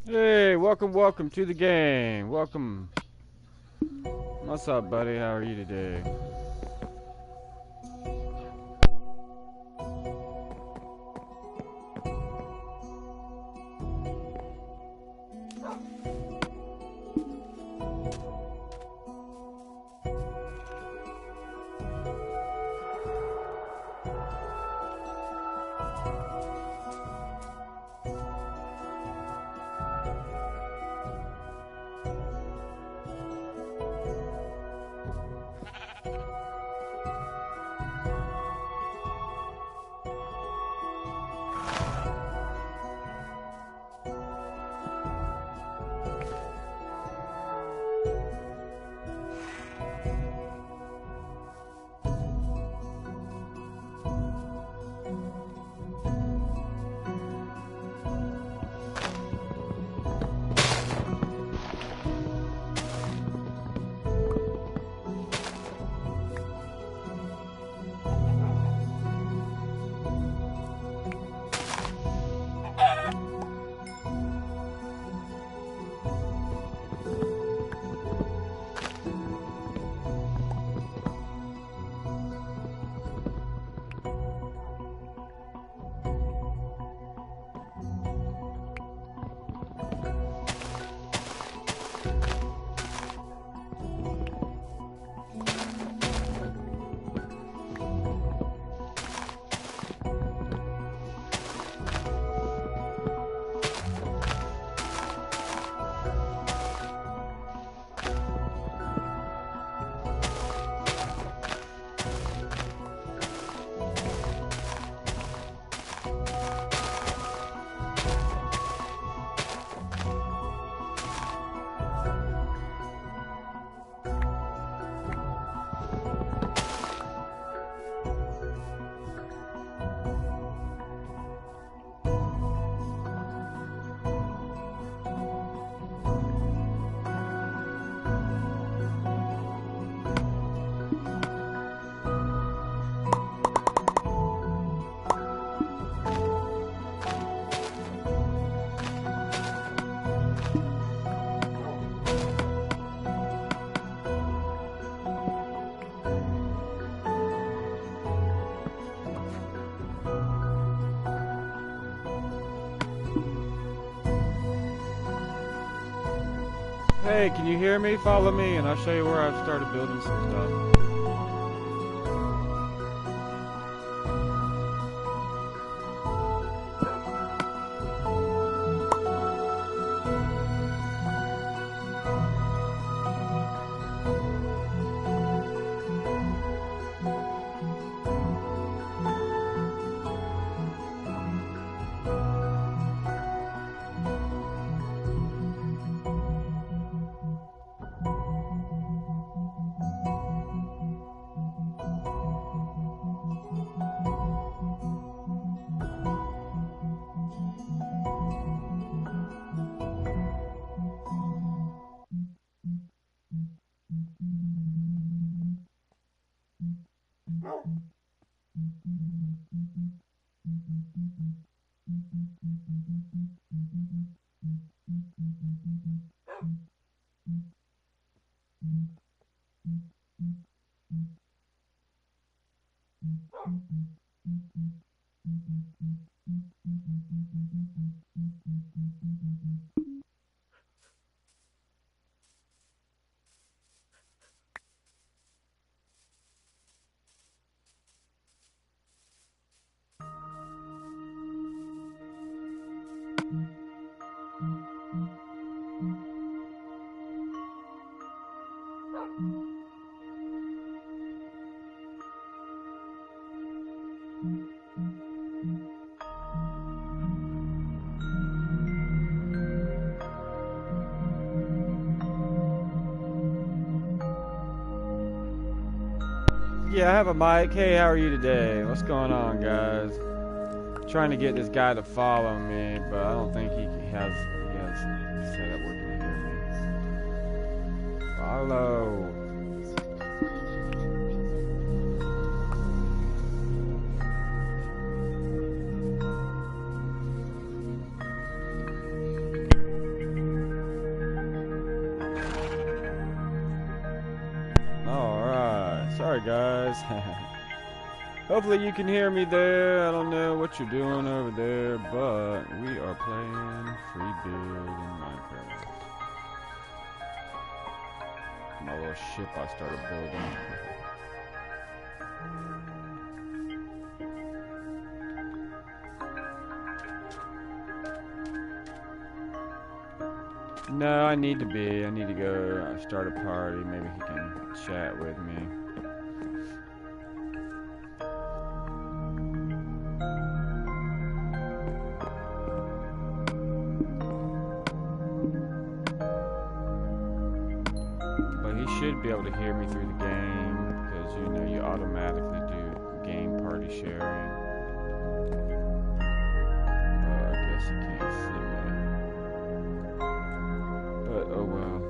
Hey, welcome to the game. Welcome. What's up, buddy? How are you today? Hey, can you hear me? Follow me, and I'll show you where I've started building some stuff. Yeah, I have a mic. Hey, how are you today? What's going on, guys? Trying to get this guy to follow me, but I don't think he has set up where he can hear me. Follow. Alright. Sorry, guys. Hopefully you can hear me there. I don't know what you're doing over there, but we are playing free build in Minecraft. My little ship I started building. No, I need to go start a party. Maybe he can chat with me. Should be able to hear me through the game because you know you automatically do game party sharing. I guess you can't see me, but oh well.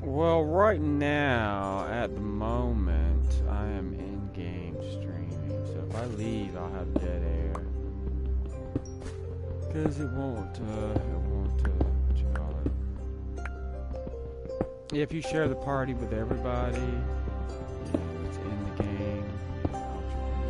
Well, right now, at the moment, I am in-game streaming. So if I leave, I'll have dead air. Because it won't, what you call it? Yeah, if you share the party with everybody, yeah, it's in the game. I'll join.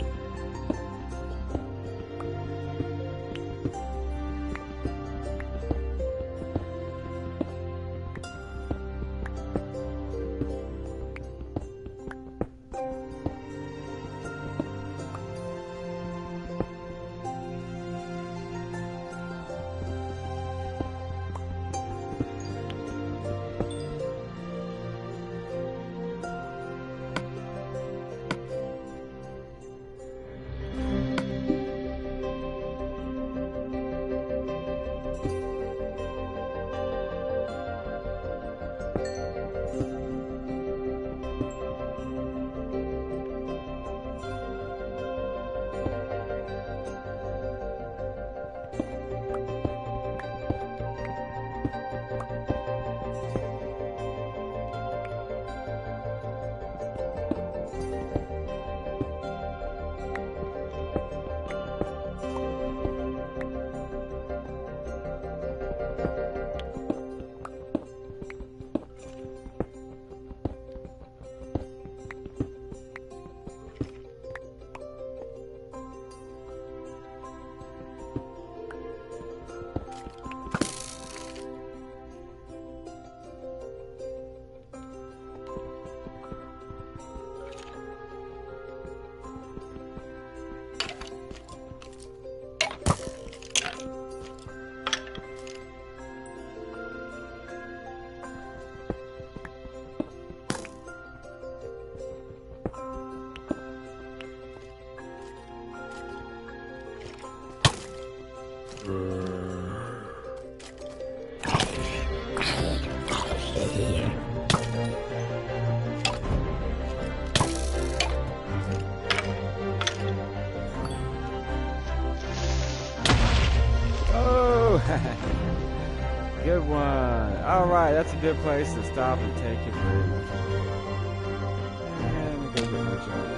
Woo! Good one. All right, that's a good place to stop and take a break. And go get my jump.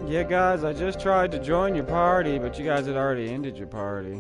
Yeah, guys, I just tried to join your party, but you guys had already ended your party.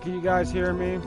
Can you guys hear me?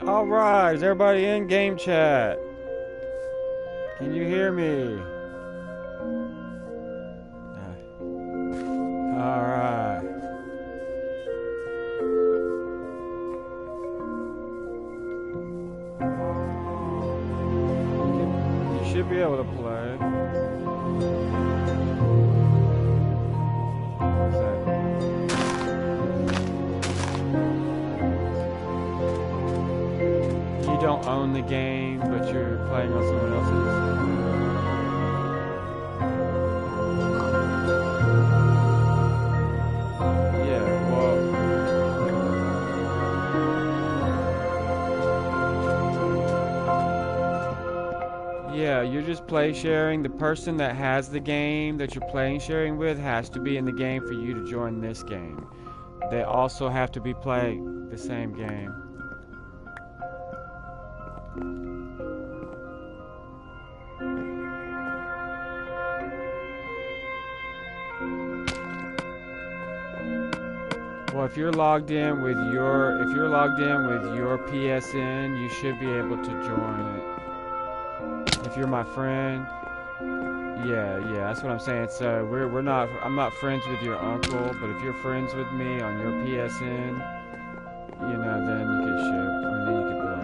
All right, is everybody in game chat? Can you hear me? All right. You should be able to play. What's that? You don't own the game, but you're playing on someone else's. Yeah, you're just play sharing. The person that has the game that you're playing sharing with has to be in the game for you to join this game. They also have to be playing the same game. Well, if you're logged in with your PSN, you should be able to join it. If you're my friend, yeah, that's what I'm saying. So I'm not friends with your uncle, but if you're friends with me on your PSN, you know, then you can share, or then you can play.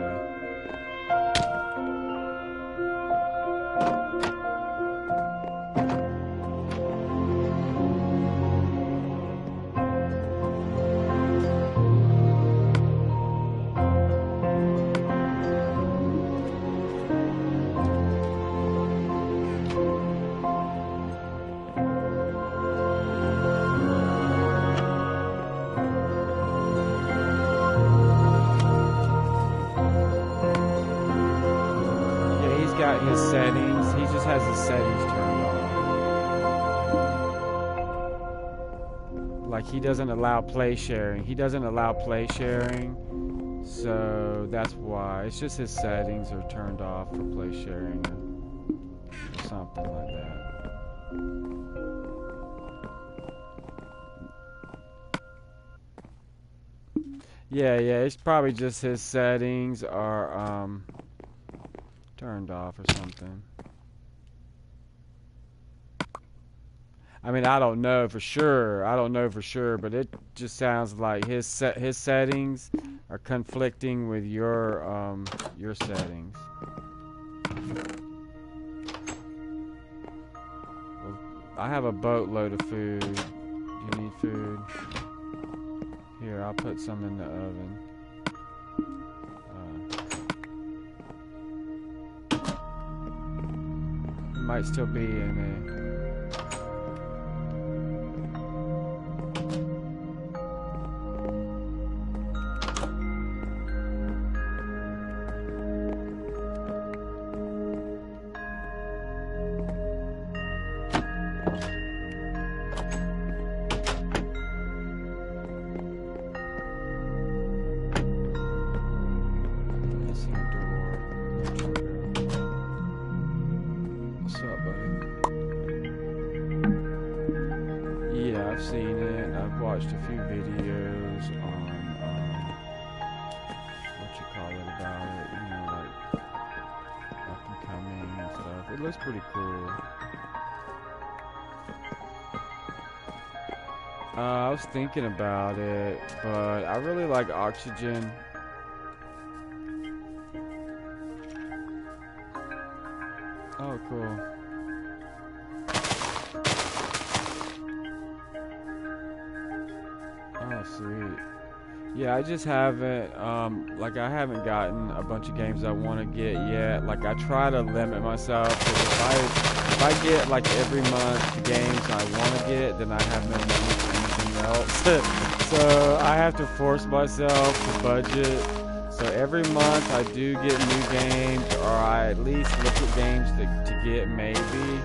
His settings, he just has his settings turned on. Like, he doesn't allow play sharing. So that's why. It's just his settings are turned off for play sharing or something like that. Yeah, it's probably just his settings are turned off or something. I mean, I don't know for sure, but it just sounds like his settings are conflicting with your settings. Well, I have a boatload of food. Do you need food? Here, I'll put some in the oven. Might still be in a... I've seen it. I've watched a few videos on what you call it about it, you know, like up and coming and stuff. It looks pretty cool. I was thinking about it, but I really like Oxygen. Oh, cool. Oh, sweet. Yeah, I just haven't, like, I haven't gotten a bunch of games I want to get yet. Like, I try to limit myself, because if I get, like, every month the games I want to get, then I have no money for anything else. So, I have to force myself to budget. So, every month I do get new games, or I at least look at games to get, maybe.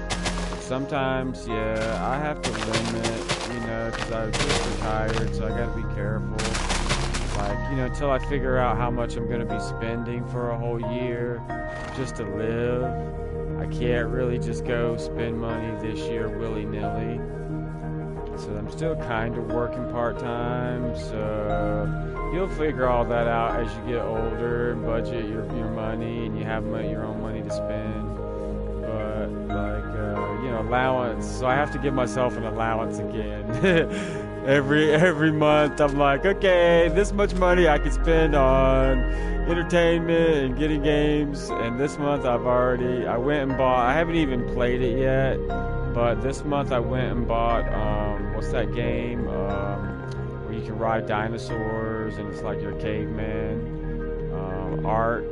Sometimes, yeah, I have to limit, because I just retired, so I gotta be careful. Like, until I figure out how much I'm gonna be spending for a whole year just to live. I can't really just go spend money this year willy-nilly. So I'm still kind of working part-time, so you'll figure all that out as you get older and budget your money, and you have your own money to spend. But, like, allowance. So I have to give myself an allowance again. Every month I'm like, okay, this much money I can spend on entertainment and getting games. And this month I went and bought, I haven't even played it yet, but this month I went and bought, what's that game? Where you can ride dinosaurs and it's like you're a caveman. Ark.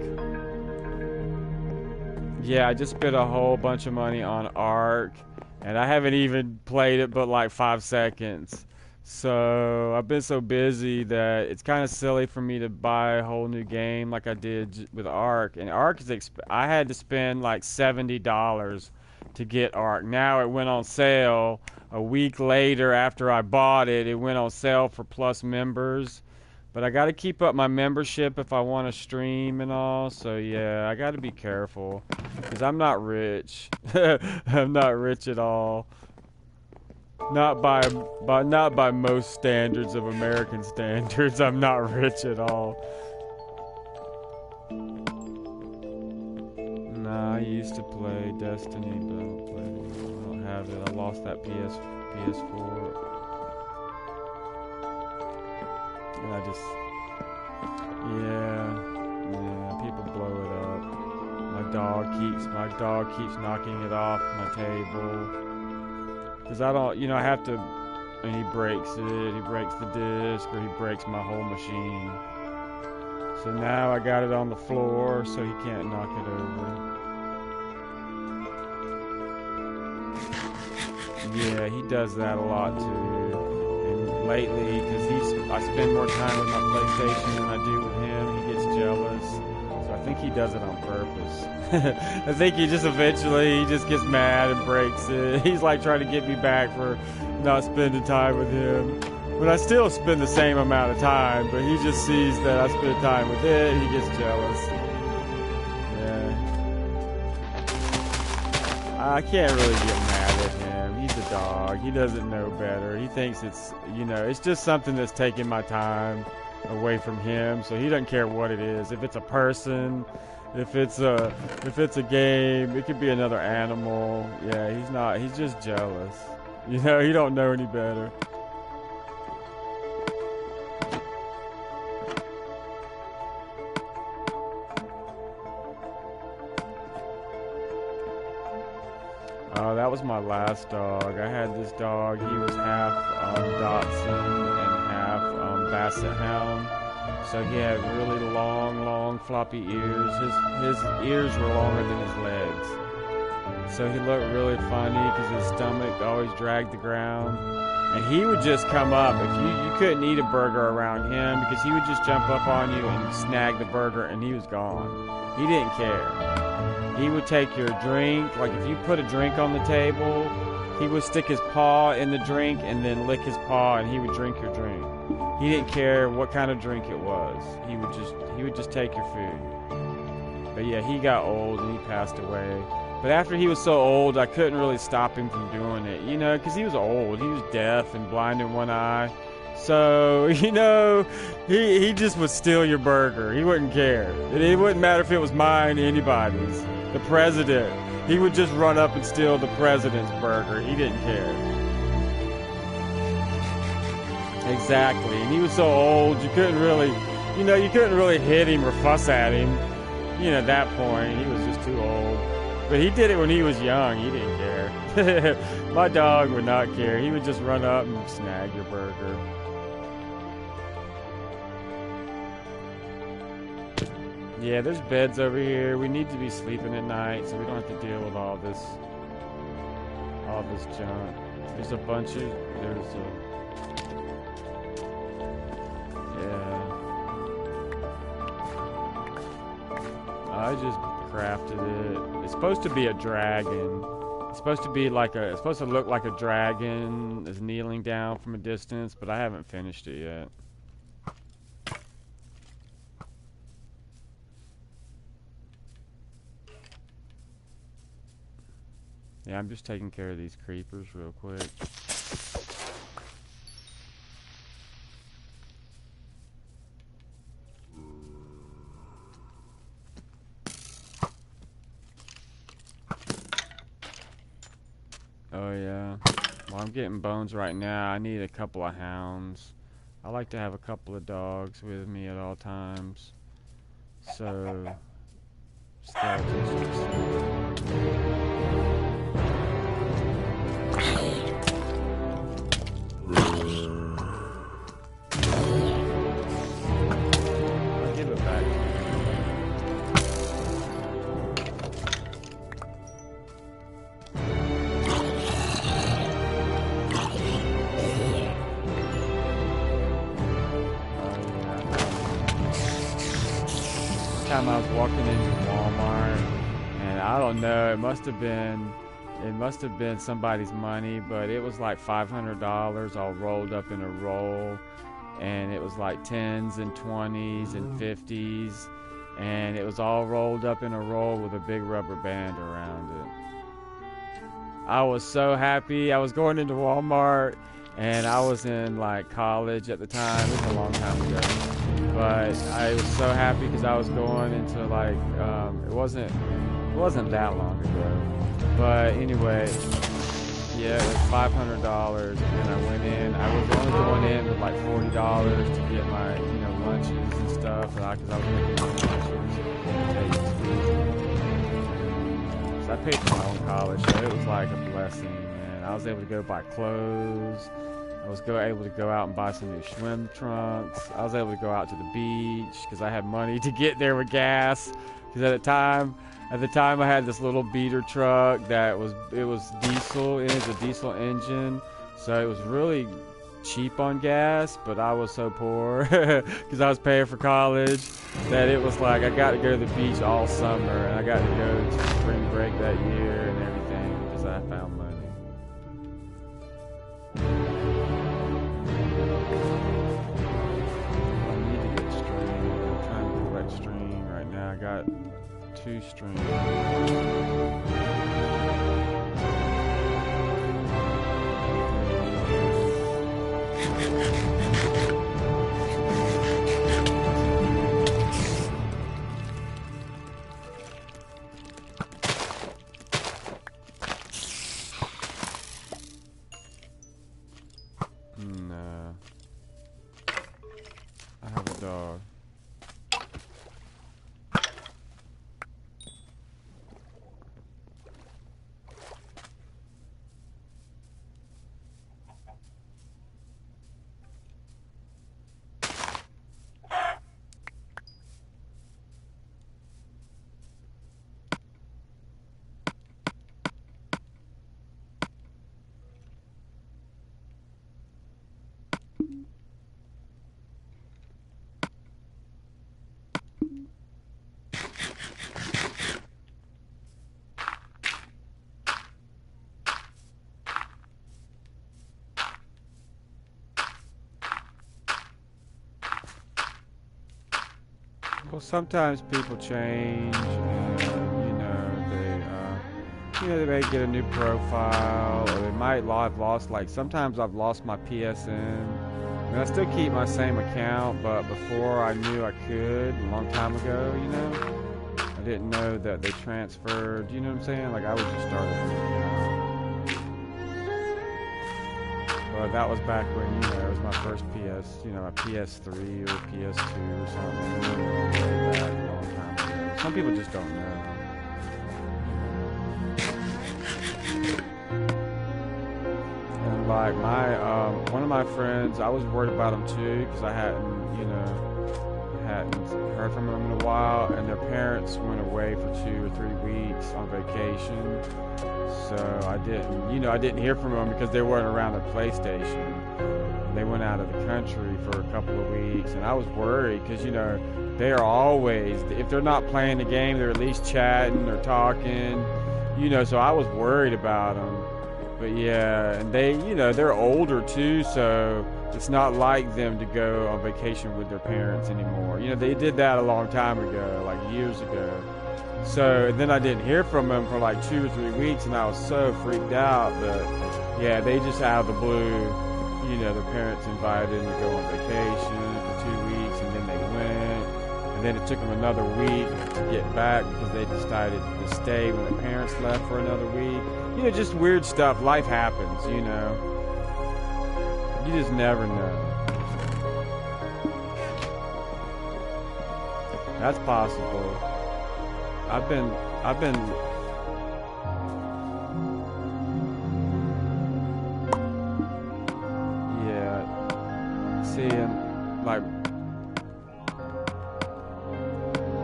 Yeah, I just spent a whole bunch of money on Ark, and I haven't even played it but like 5 seconds. So I've been so busy that it's kind of silly for me to buy a whole new game like I did with Ark. And Ark is I had to spend like $70 to get Ark. Now it went on sale a week later after I bought it. It went on sale for Plus members. But I got to keep up my membership if I want to stream and all. So yeah, I got to be careful because I'm not rich. I'm not rich at all. Not by most standards of American standards. I'm not rich at all. Nah, I used to play Destiny, but I don't play it anymore. I don't have it. I lost that PS4. And I just, yeah, people blow it up. My dog keeps knocking it off my table. Cause I don't, I have to, and he breaks the disc, or he breaks my whole machine. So now I got it on the floor, so he can't knock it over. Yeah, he does that a lot too. Lately, because I spend more time with my PlayStation than I do with him, he gets jealous. So I think he does it on purpose. I think he just gets mad and breaks it. He's like trying to get me back for not spending time with him. But I still spend the same amount of time, but he just sees that I spend time with it, and he gets jealous. Yeah. I can't really get mad at him. He's a dog. He doesn't know better. He thinks it's just something that's taking my time away from him. So he doesn't care what it is. If it's a person, if it's a game, it could be another animal. Yeah, he's just jealous. He don't know any better. Oh, that was my last dog. I had this dog. He was half Dachshund and half Basset Hound. So he had really long, floppy ears. His ears were longer than his legs. So he looked really funny because his stomach always dragged the ground. And he would just come up. If you couldn't eat a burger around him because he would just jump up on you and snag the burger and he was gone. He didn't care. He would take your drink, like if you put a drink on the table, he would stick his paw in the drink and then lick his paw and he would drink your drink. He didn't care what kind of drink it was. He would just take your food. But yeah, he got old and he passed away. But after he was so old, I couldn't really stop him from doing it, because he was old. He was deaf and blind in one eye. So, he just would steal your burger. He wouldn't care. It wouldn't matter if it was mine or anybody's. The president. He would just run up and steal the president's burger. He didn't care. Exactly. And he was so old, you couldn't really hit him or fuss at him. At that point, he was just too old. But he did it when he was young. He didn't care. My dog would not care. He would just run up and snag your burger. Yeah, there's beds over here. We need to be sleeping at night, so we don't have to deal with all this junk. There's a bunch of, yeah. I just crafted it. It's supposed to be a dragon. It's supposed to be like it's supposed to look like a dragon is kneeling down from a distance, but I haven't finished it yet. Yeah, I'm just taking care of these creepers real quick. Oh yeah. Well, I'm getting bones right now. I need a couple of hounds. I like to have a couple of dogs with me at all times. So, skeletons. I'll give it back to you. Time I was walking into Walmart, and I don't know, it must have been somebody's money, but it was like $500 all rolled up in a roll, and it was like 10s and 20s and 50s, and it was all rolled up in a roll with a big rubber band around it. I was so happy. I was going into Walmart, and I was in like college at the time. It was a long time ago. But I was so happy because I was going into like, it wasn't that long ago. But anyway, yeah, it was $500, and then I went in. I was only going in with like $40 to get my, lunches and stuff, because I was making my own lunches. So I paid for my own college, so it was like a blessing, man. I was able to go buy clothes. I was able to go out and buy some new swim trunks. I was able to go out to the beach because I had money to get there with gas. Because at the time I had this little beater truck that was diesel. It was a diesel engine, so it was really cheap on gas. But I was so poor because I was paying for college that it was like I got to go to the beach all summer, and I got to go to spring break that year and everything because I found money. Stream right now. I got 2 streams. No. I have a dog. Well, sometimes people change, and they may get a new profile, or they might have lost. Like sometimes I've lost my PSN, and I still keep my same account, but before I knew I could, a long time ago, I didn't know that they transferred. You know what I'm saying? Like I was just starting an account. But that was back when, it was my first my PS3 or PS2 or something. Way back a long time ago. Some people just don't know. like one of my friends, I was worried about him too because I hadn't, hadn't heard from them in a while, and their parents went away for 2 or 3 weeks on vacation. So I didn't hear from them because they weren't around their PlayStation. They went out of the country for a couple of weeks, and I was worried because, they are always, if they're not playing the game, they're at least chatting or talking, so I was worried about them. But yeah, and they, they're older too, so it's not like them to go on vacation with their parents anymore. They did that a long time ago, like years ago. So then I didn't hear from them for like 2 or 3 weeks, and I was so freaked out. But yeah, they just out of the blue, their parents invited them to go on vacation for 2 weeks, and then they went. And then it took them another week to get back because they decided to stay when their parents left for another week. Just weird stuff. Life happens, You just never know. That's possible. I've been seeing, like,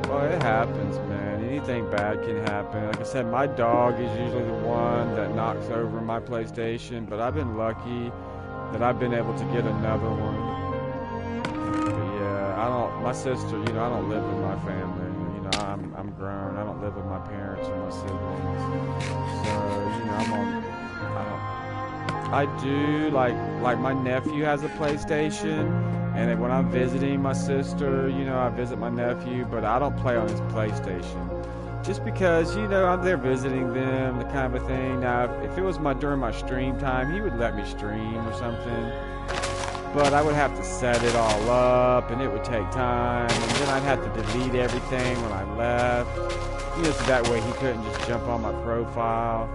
well, it happens, man. Anything bad can happen. Like I said, my dog is usually the one that knocks over my PlayStation, but I've been lucky that I've been able to get another one. But yeah, my sister, I don't live with my family. I'm grown. I don't live with my parents or my siblings. So, I do, like my nephew has a PlayStation, and when I'm visiting my sister, I visit my nephew, but I don't play on his PlayStation. Just because, I'm there visiting them, the kind of a thing. Now, if it was during my stream time, he would let me stream or something. But I would have to set it all up, and it would take time, and then I'd have to delete everything when I left. So that way he couldn't just jump on my profile.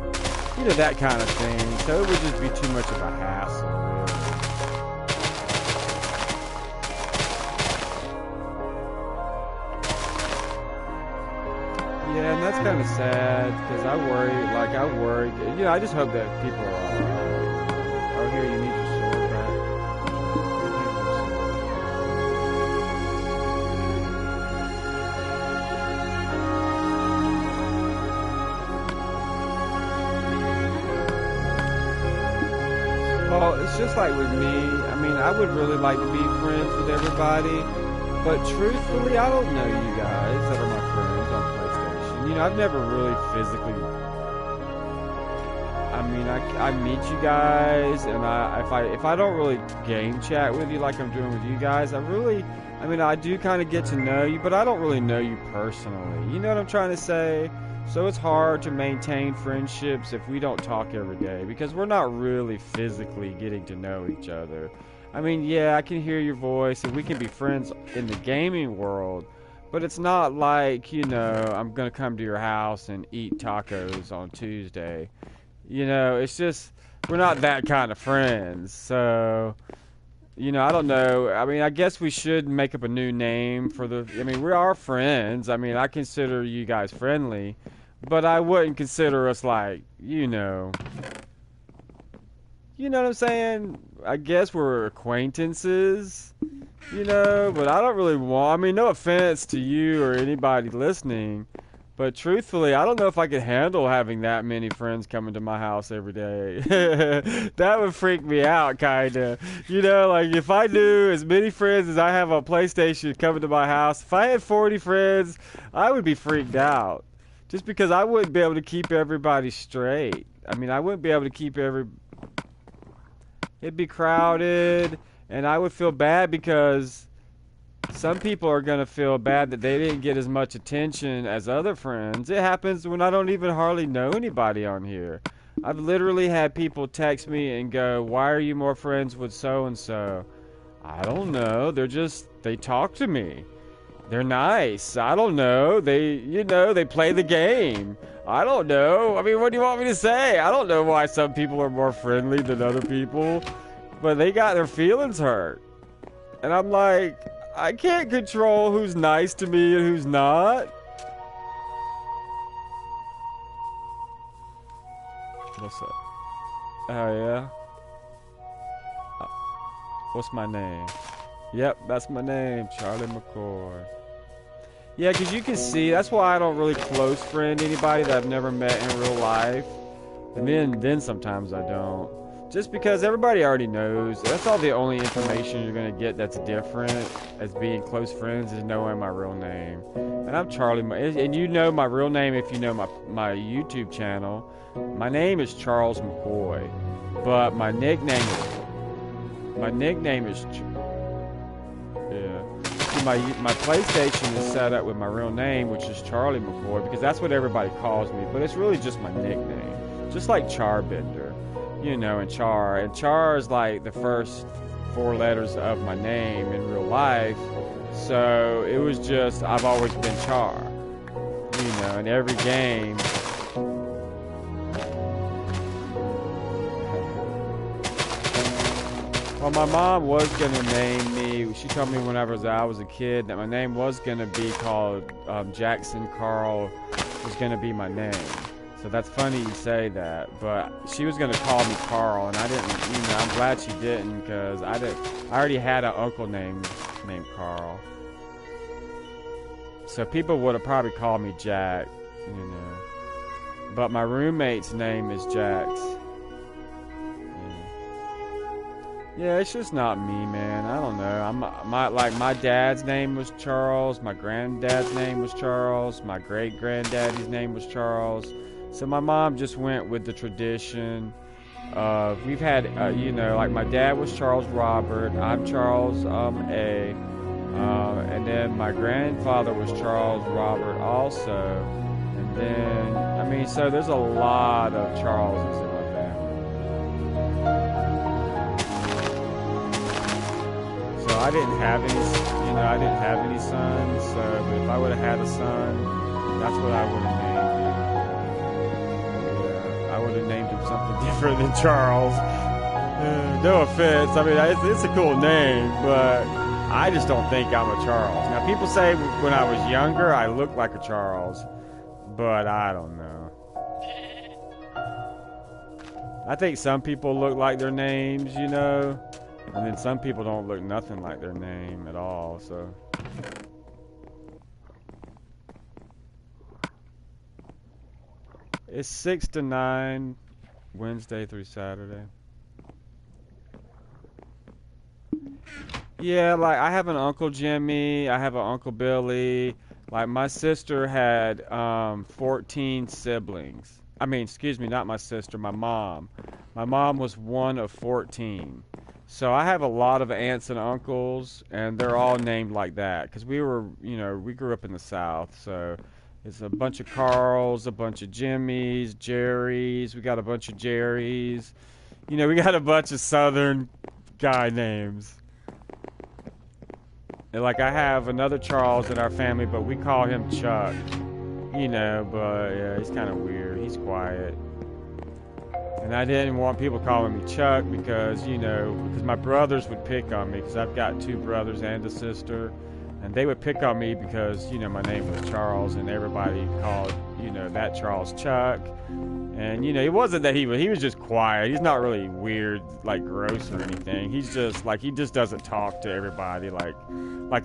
That kind of thing. So it would just be too much of a hassle, really. Yeah, and that's kind of sad, because I worry, I just hope that people are alright. Oh, here, you need your sword back. Well, it's just like with me. I mean, I would really like to be friends with everybody, but truthfully, I don't know you guys that are my friends on PlayStation. I've never really physically. I mean, I meet you guys, and if I don't really game chat with you like I'm doing with you guys, I do kind of get to know you, but I don't really know you personally. You know what I'm trying to say? So it's hard to maintain friendships if we don't talk every day, because we're not really physically getting to know each other. I mean, yeah, I can hear your voice, and we can be friends in the gaming world, but it's not like, I'm going to come to your house and eat tacos on Tuesday. It's just, we're not that kind of friends. So, I don't know. I mean, I guess we should make up a new name for we are friends. I mean, I consider you guys friendly, but I wouldn't consider us like, You know what I'm saying? I guess we're acquaintances, but I don't really no offense to you or anybody listening, but truthfully, I don't know if I could handle having that many friends coming to my house every day. That would freak me out, kinda. Like if I knew as many friends as I have on PlayStation coming to my house, if I had 40 friends, I would be freaked out. Just because I wouldn't be able to keep everybody straight. I mean, I wouldn't be able to keep it'd be crowded, and I would feel bad because some people are going to feel bad that they didn't get as much attention as other friends. It happens when I don't even hardly know anybody on here. I've literally had people text me and go, "Why are you more friends with so-and-so?" I don't know. They talk to me. They're nice. I don't know. They play the game. I don't know. I mean, what do you want me to say? I don't know why some people are more friendly than other people, but they got their feelings hurt. And I'm like, I can't control who's nice to me and who's not. What's up? Oh, yeah? What's my name? Yep, that's my name, Charlie McCoy. Yeah, because you can see, that's why I don't really close friend anybody that I've never met in real life. And then sometimes I don't. Just because everybody already knows. That's all the only information you're going to get that's different as being close friends is knowing my real name. And I'm Charlie, and you know my real name if you know my YouTube channel. My name is Charles McCoy, but my nickname is yeah. See, my PlayStation is set up with my real name, which is Charlie McCoy, because that's what everybody calls me. But it's really just my nickname, just like Charbender, you know. And Char is like the first 4 letters of my name in real life. So it was just I've always been Char, you know. In every game. Well, my mom was going to name me, she told me whenever I was a kid that my name was going to be called Jackson Carl was going to be my name. So that's funny you say that, but she was going to call me Carl, and I didn't, you know, I'm glad she didn't, because I already had an uncle named Carl. So people would have probably called me Jack, you know. But my roommate's name is Jax. Yeah, it's just not me, man. I don't know. My dad's name was Charles. My granddad's name was Charles. My great-granddaddy's name was Charles. So my mom just went with the tradition of, we've had, you know, like my dad was Charles Robert. I'm Charles A. And then my grandfather was Charles Robert also. And then, I mean, so there's a lot of Charleses in my family. I didn't have any, you know, I didn't have any sons, so, but if I would have had a son, that's what I would have named him. Yeah, I would have named him something different than Charles. No offense, I mean, it's a cool name, but I just don't think I'm a Charles. Now, people say when I was younger, I looked like a Charles, but I don't know. I think some people look like their names, you know. And then some people don't look nothing like their name at all, so. It's 6 to 9, Wednesday through Saturday. Yeah, like I have an Uncle Jimmy, I have an Uncle Billy. Like my sister had 14 siblings. I mean, excuse me, not my sister, my mom. My mom was one of 14. So I have a lot of aunts and uncles, and they're all named like that. Because we were, you know, we grew up in the South, so it's a bunch of Carls, a bunch of Jimmys, Jerrys. We got a bunch of Jerrys. You know, we got a bunch of Southern guy names. And like I have another Charles in our family, but we call him Chuck. You know, but yeah, he's kind of weird. He's quiet. And I didn't want people calling me Chuck because, you know, because my brothers would pick on me because I've got 2 brothers and a sister. And they would pick on me because, you know, my name was Charles and everybody called, you know, that Charles Chuck. And, you know, it wasn't that he was just quiet. He's not really weird, like gross or anything. He's just, like, he just doesn't talk to everybody like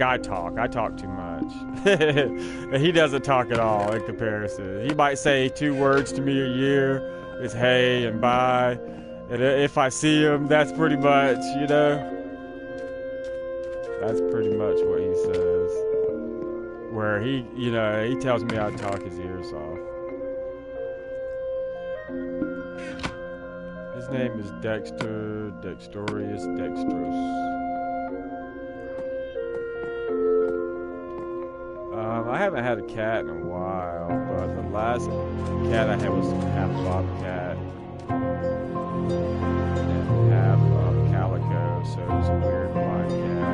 I talk. I talk too much. And he doesn't talk at all in comparison. He might say 2 words to me a year. It's hey and bye, and if I see him, that's pretty much, you know, that's pretty much what he says. Where he, you know, he tells me I'd talk his ears off. His name is Dexter, Dextorius, Dextrose. I haven't had a cat in a while, but the last cat I had was half bobcat and half calico, so it was a weird black cat.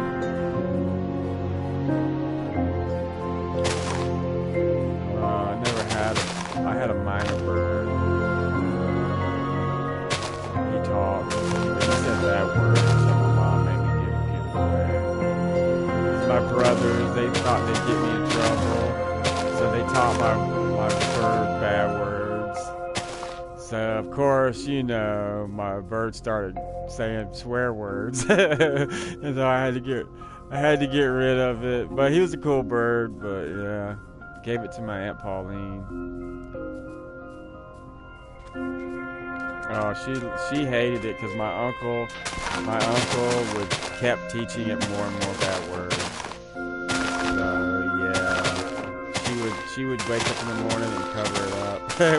I had a minor bird. He talked. He said that word, so my mom made me give it away. My brothers, they thought they'd get me in trouble, so they taught my bird bad words. So of course, you know, my bird started saying swear words, and so I had to get rid of it. But he was a cool bird. But yeah, gave it to my Aunt Pauline. Oh, she hated it because my uncle would kept teaching it more and more bad words. So yeah, she would wake up in the morning and cover it up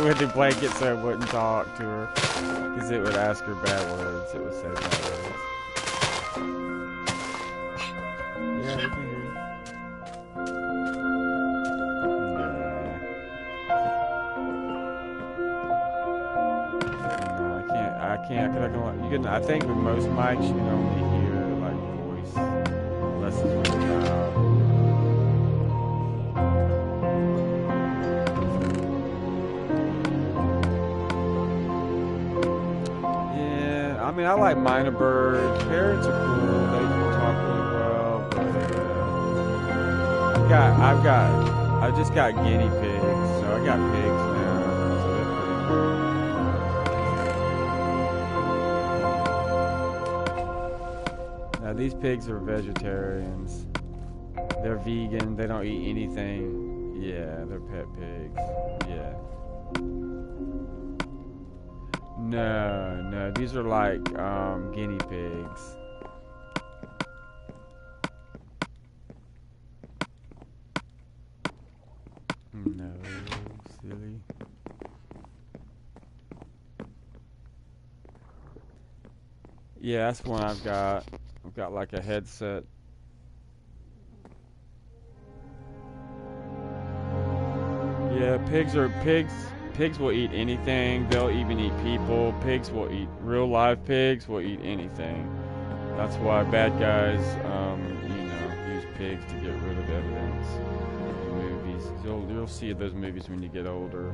with the blanket so it wouldn't talk to her, because it would ask her bad words. It would say bad words. Yeah, we can hear you. I think with most mics you can only hear like voice, unless it's really loud. Yeah, I mean I like minor birds. Parrots are cool. They can talk really well. But I just got guinea pigs, so I got pigs now. So they're pretty cool. These pigs are vegetarians. They're vegan. They don't eat anything. Yeah, they're pet pigs. Yeah. No, these are like guinea pigs. No, silly. Yeah, that's one I've got. I've got like a headset. Yeah, pigs will eat anything. They'll even eat people. Real live pigs will eat anything. That's why bad guys, use pigs to get rid of evidence in movies. You'll see those movies when you get older.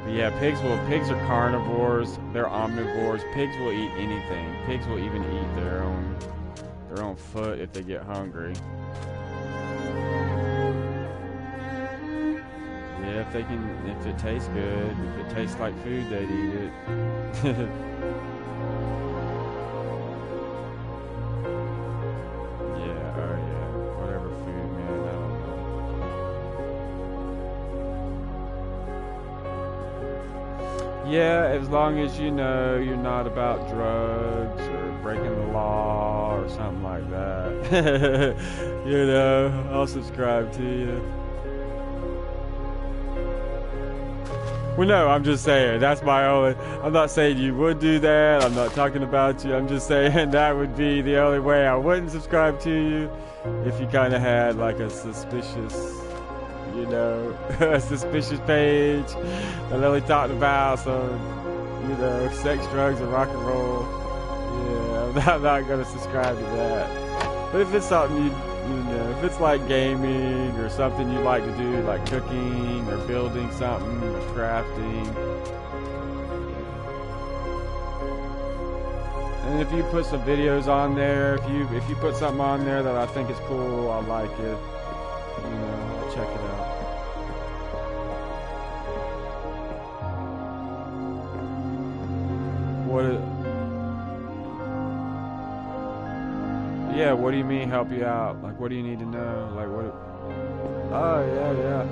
But yeah, pigs are carnivores. They're omnivores. Pigs will eat anything. Pigs will even eat their own foot if they get hungry. Yeah, if it tastes good, if it tastes like food, they'd eat it. Yeah, oh yeah, whatever food, man, I don't know. Yeah, as long as you know you're not about drugs or breaking the law or something like that. I'll subscribe to you. Well, no, I'm just saying, that's my only... I'm not saying you would do that, I'm not talking about you, I'm just saying that would be the only way I wouldn't subscribe to you, if you kind of had like a suspicious, a suspicious page that only talked about some, sex, drugs, and rock and roll. Yeah, I'm not going to subscribe to that. But if it's something if it's like gaming or something you like to do, like cooking or building something or crafting, and if you put some videos on there, if you put something on there that I think is cool, I'll like it. I'll check it out. Yeah, what do you mean help you out? Like, what do you need to know? Like, what? Oh, yeah.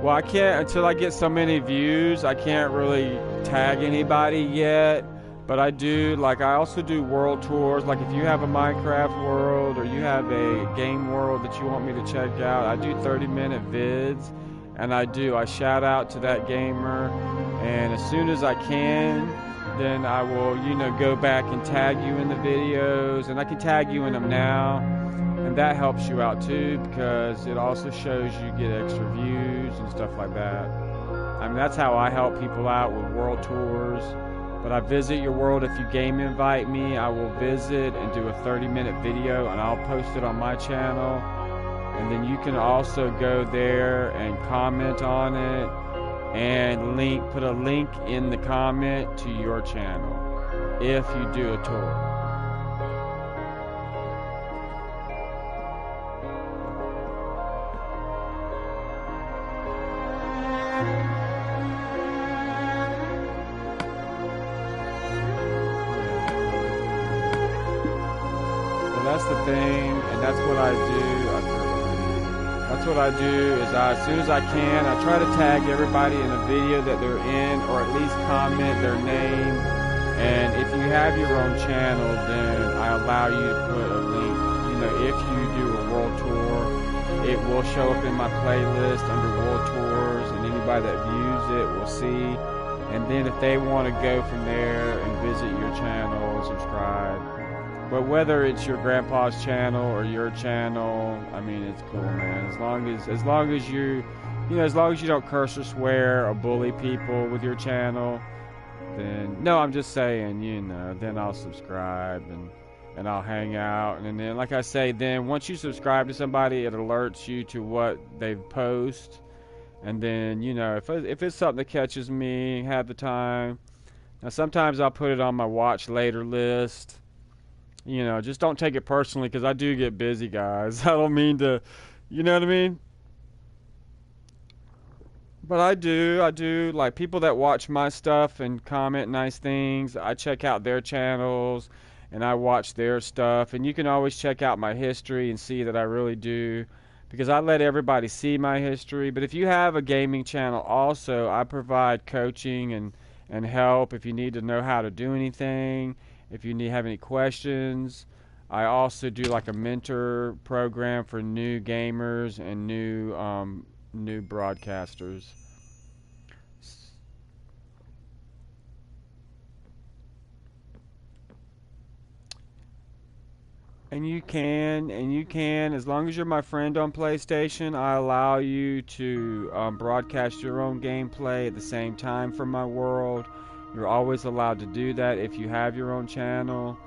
Well, I can't, until I get so many views, I can't really tag anybody yet. But I do, like, I also do world tours. Like, if you have a Minecraft world or you have a game world that you want me to check out, I do 30-minute vids. And I shout out to that gamer. And as soon as I can, then I will, go back and tag you in the videos, and I can tag you in them now, and that helps you out too, because it also shows you get extra views and stuff like that. I mean, that's how I help people out with world tours. But I visit your world. If you game invite me, I will visit and do a 30-minute video, and I'll post it on my channel, and then you can also go there and comment on it, and put a link in the comment to your channel if you do a tour. thing, and that's what I do. That's what I do is as soon as I can, I try to tag everybody in a video that they're in, or at least comment their name. And if you have your own channel, then I allow you to put a link. You know, if you do a world tour, it will show up in my playlist under world tours, and anybody that views it will see. And then if they want to go from there and visit your channel and subscribe. But whether it's your grandpa's channel or your channel, I mean, it's cool, man. As long as you don't curse or swear or bully people with your channel, then no, I'm just saying, you know, then I'll subscribe and I'll hang out. And then, like I say, then once you subscribe to somebody, it alerts you to what they post. And then, you know, if it's something that catches me, have the time. Now, sometimes I'll put it on my watch later list. You know, just don't take it personally, because I do get busy, guys. I don't mean to, you know what I mean? But I do. Like, people that watch my stuff and comment nice things, I check out their channels and I watch their stuff. And you can always check out my history and see that I really do, because I let everybody see my history. But if you have a gaming channel also, I provide coaching and help if you need to know how to do anything. If you have any questions, I also do like a mentor program for new gamers and new broadcasters. And you can, as long as you're my friend on PlayStation, I allow you to broadcast your own gameplay at the same time from my world. You're always allowed to do that if you have your own channel.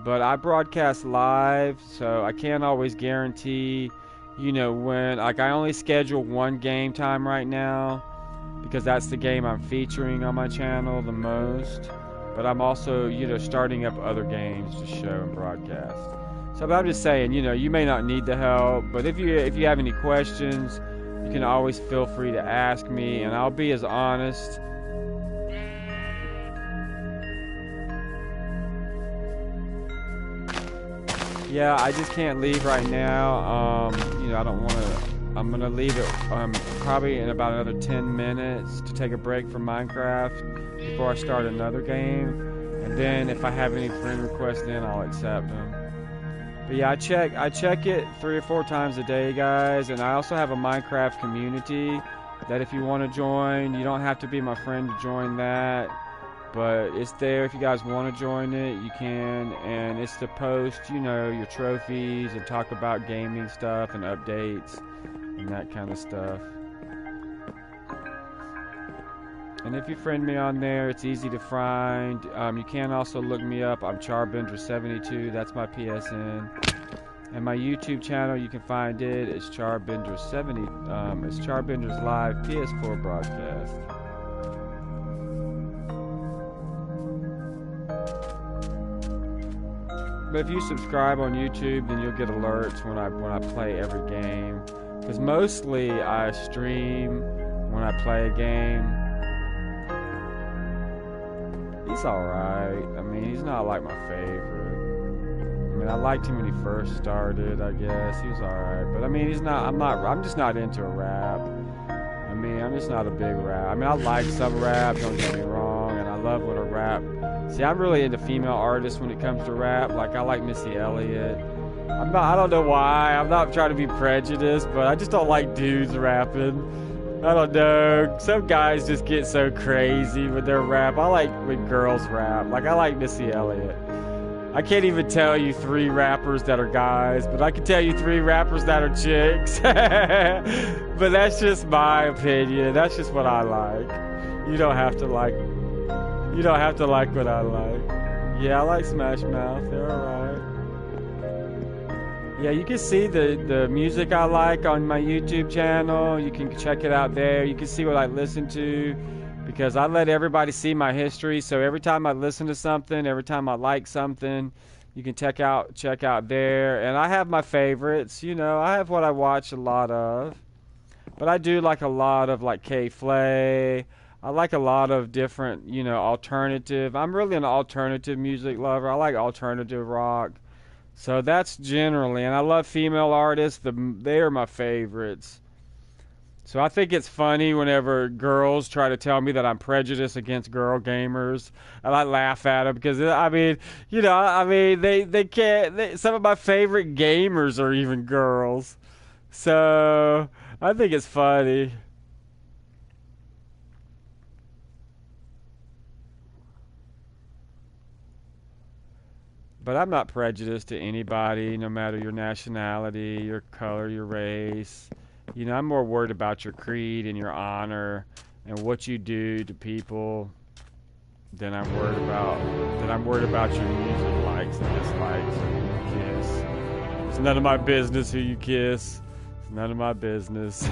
But I broadcast live, so I can't always guarantee, you know, when. Like, I only schedule one game time right now, because that's the game I'm featuring on my channel the most. But I'm also, you know, starting up other games to show and broadcast. So, but I'm just saying, you know, you may not need the help, but if you have any questions, you can always feel free to ask me, and I'll be as honest. Yeah, I just can't leave right now. You know, I don't want to. I'm gonna leave it probably in about another 10 minutes to take a break from Minecraft before I start another game, and then if I have any friend requests, then I'll accept them. But yeah, I check it 3 or 4 times a day, guys, and I also have a Minecraft community that if you want to join, you don't have to be my friend to join that. But it's there if you guys want to join it, you can. And it's to post, you know, your trophies and talk about gaming stuff and updates and that kind of stuff. And if you friend me on there, it's easy to find. You can also look me up. I'm Charbender72. That's my PSN. And my YouTube channel, you can find it. It's Charbender70. It's Charbender's live PS4 broadcast. But if you subscribe on YouTube, then you'll get alerts when I play every game. Because mostly I stream when I play a game. He's alright. I mean, he's not like my favorite. I mean, I liked him when he first started, I guess. He was alright. But I mean, I'm just not into rap. I mean, I'm just not a big rap. I mean, I like some rap, don't get me wrong, and I love what a rap. See, I'm really into female artists when it comes to rap. Like, I like Missy Elliott. I don't know why. I'm not trying to be prejudiced, but I just don't like dudes rapping. I don't know. Some guys just get so crazy with their rap. I like when girls rap. Like, I like Missy Elliott. I can't even tell you 3 rappers that are guys, but I can tell you 3 rappers that are chicks. But that's just my opinion. That's just what I like. You don't have to like what I like. Yeah, I like Smash Mouth. They're alright. Yeah, you can see the music I like on my YouTube channel. You can check it out there. You can see what I listen to, because I let everybody see my history. So every time I listen to something, every time I like something, you can check out there. And I have my favorites. You know, I have what I watch a lot of. But I do like a lot of like K-Flay. I like a lot of different, you know, alternative. I'm really an alternative music lover. I like alternative rock. So that's generally, and I love female artists. They are my favorites. So I think it's funny whenever girls try to tell me that I'm prejudiced against girl gamers, and I laugh at them because I mean, they can't. Some of my favorite gamers are even girls, so I think it's funny. But I'm not prejudiced to anybody, no matter your nationality, your color, your race. I'm more worried about your creed and your honor and what you do to people than I'm worried about your music likes and dislikes or who you kiss. It's none of my business who you kiss. It's none of my business.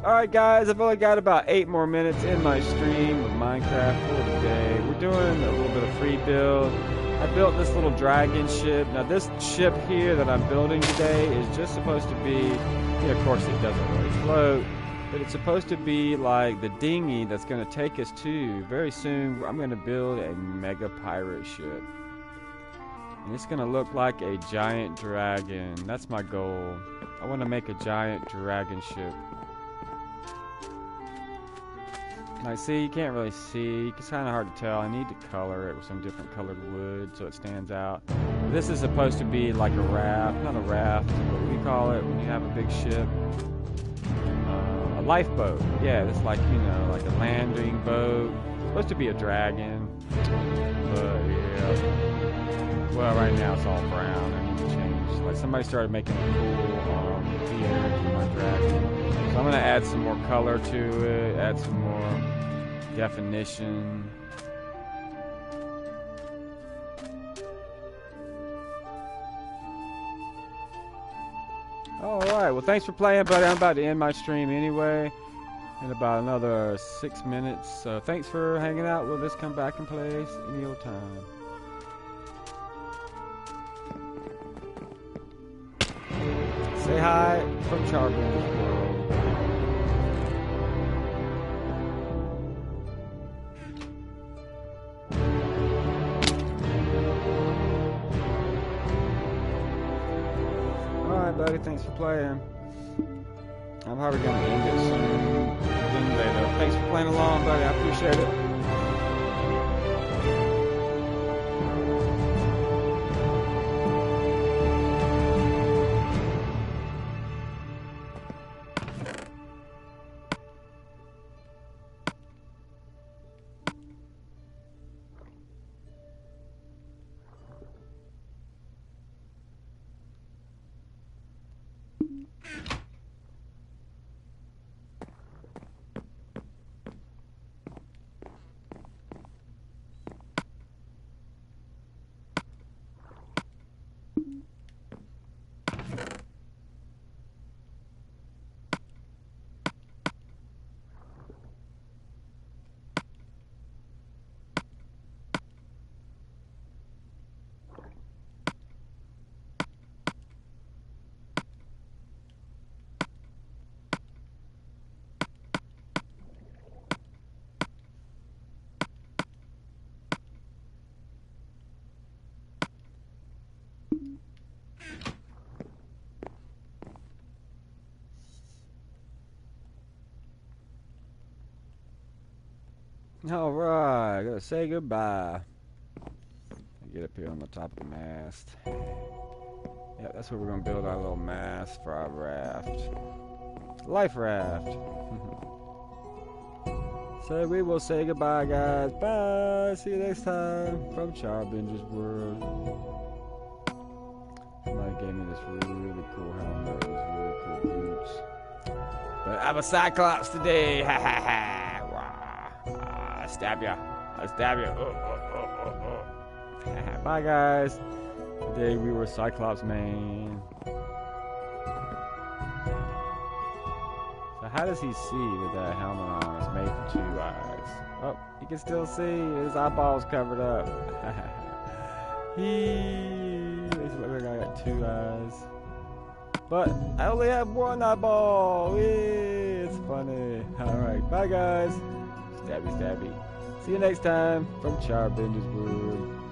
Alright guys, I've only got about 8 more minutes in my stream of Minecraft for today. We're doing a little bit of free build. I built this little dragon ship. Now this ship here that I'm building today is just supposed to be, of course it doesn't really float, but it's supposed to be like the dinghy that's going to take us to, very soon, I'm going to build a mega pirate ship. And it's going to look like a giant dragon. That's my goal. I want to make a giant dragon ship. Like, see, you can't really see. It's kind of hard to tell. I need to color it with some different colored wood so it stands out. This is supposed to be like a raft. Not a raft, what do you call it when you have a big ship? A lifeboat. Yeah, it's like, like a landing boat. It's supposed to be a dragon. But, yeah. Well, right now it's all brown. I need to change. Like, somebody started making a cool beard for my dragon. So I'm going to add some more color to it, add some more definition. Alright, well thanks for playing, buddy. I'm about to end my stream anyway in about another 6 minutes. So thanks for hanging out with us. Come back and play any old time. Say hi from Charbender's World. Alright, buddy, thanks for playing. I'm probably gonna end it soon. Later. Thanks for playing along, buddy. I appreciate it. Alright, gotta say goodbye. Get up here on the top of the mast. Yeah, that's where we're gonna build our little mast for our raft. Life raft. So we will say goodbye, guys. Bye. See you next time from Charbender's World. Somebody gave me this really cool helmet. These really cool boots. But I'm a Cyclops today. Ha ha ha. I stab ya. I stab ya. Bye, guys. Today we were Cyclops, man. So how does he see with that helmet on? It's made for 2 eyes. Oh, you can still see. His eyeball's covered up. He looks like I got 2 eyes. But I only have 1 eyeball. It's funny. Alright, bye, guys. Stabby, stabby. See you next time from Charbender's Wood.